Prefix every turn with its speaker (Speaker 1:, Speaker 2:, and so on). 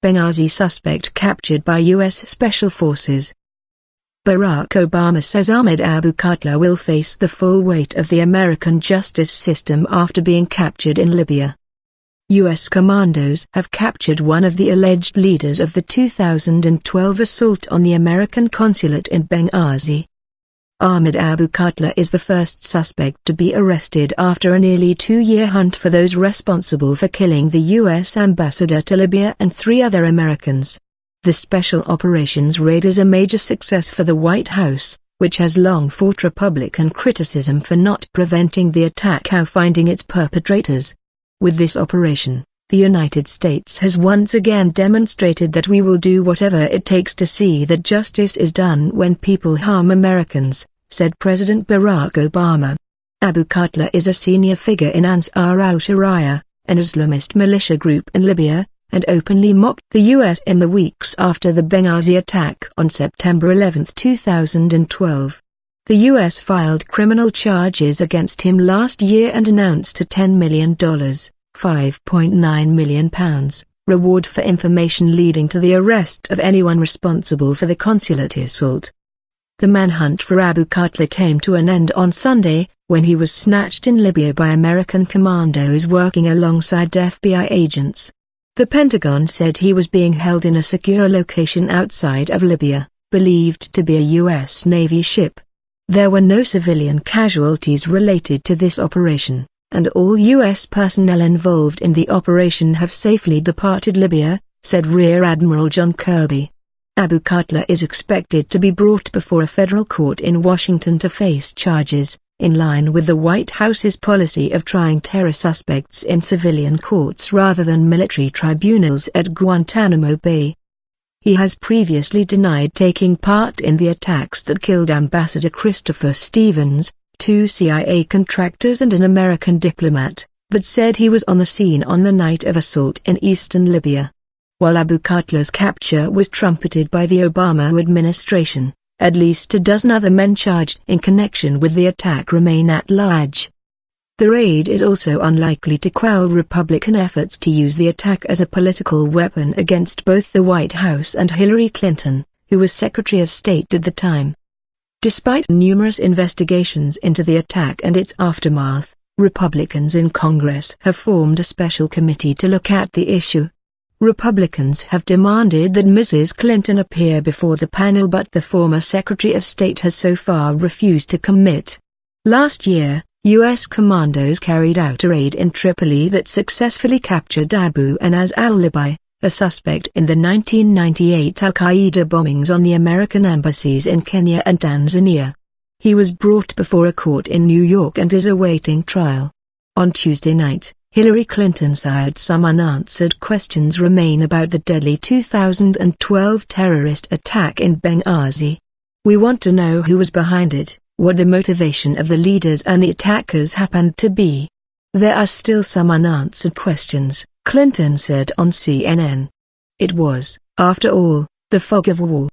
Speaker 1: Benghazi suspect captured by U.S. Special Forces. Barack Obama says Ahmed Abu Khatla will face the full weight of the American justice system after being captured in Libya. U.S. commandos have captured one of the alleged leaders of the 2012 assault on the American consulate in Benghazi. Ahmed Abu Khatla is the first suspect to be arrested after a nearly 2-year hunt for those responsible for killing the U.S. ambassador to Libya and 3 other Americans. The Special Operations raid is a major success for the White House, which has long fought Republican criticism for not preventing the attack or finding its perpetrators. With this operation, the United States has once again demonstrated that we will do whatever it takes to see that justice is done when people harm Americans, said President Barack Obama. Abu Khatla is a senior figure in Ansar al-Sharia, an Islamist militia group in Libya, and openly mocked the U.S. in the weeks after the Benghazi attack on September 11, 2012. The U.S. filed criminal charges against him last year and announced a $10 million, £5.9 million, reward for information leading to the arrest of anyone responsible for the consulate assault. The manhunt for Abu Khatla came to an end on Sunday, when he was snatched in Libya by American commandos working alongside FBI agents. The Pentagon said he was being held in a secure location outside of Libya, believed to be a U.S. Navy ship. There were no civilian casualties related to this operation, and all U.S. personnel involved in the operation have safely departed Libya, said Rear Admiral John Kirby. Abu Khatla is expected to be brought before a federal court in Washington to face charges, in line with the White House's policy of trying terror suspects in civilian courts rather than military tribunals at Guantanamo Bay. He has previously denied taking part in the attacks that killed Ambassador Christopher Stevens, 2 CIA contractors and an American diplomat, but said he was on the scene on the night of assault in eastern Libya. While Abu Khatla's capture was trumpeted by the Obama administration, at least a dozen other men charged in connection with the attack remain at large. The raid is also unlikely to quell Republican efforts to use the attack as a political weapon against both the White House and Hillary Clinton, who was Secretary of State at the time. Despite numerous investigations into the attack and its aftermath, Republicans in Congress have formed a special committee to look at the issue. Republicans have demanded that Mrs. Clinton appear before the panel, but the former Secretary of State has so far refused to commit. Last year, U.S. commandos carried out a raid in Tripoli that successfully captured Abu Anas al-Libi, a suspect in the 1998 al-Qaeda bombings on the American embassies in Kenya and Tanzania. He was brought before a court in New York and is awaiting trial. On Tuesday night, Hillary Clinton said some unanswered questions remain about the deadly 2012 terrorist attack in Benghazi. We want to know who was behind it, what the motivation of the leaders and the attackers happened to be. There are still some unanswered questions, Clinton said on CNN. It was, after all, the fog of war.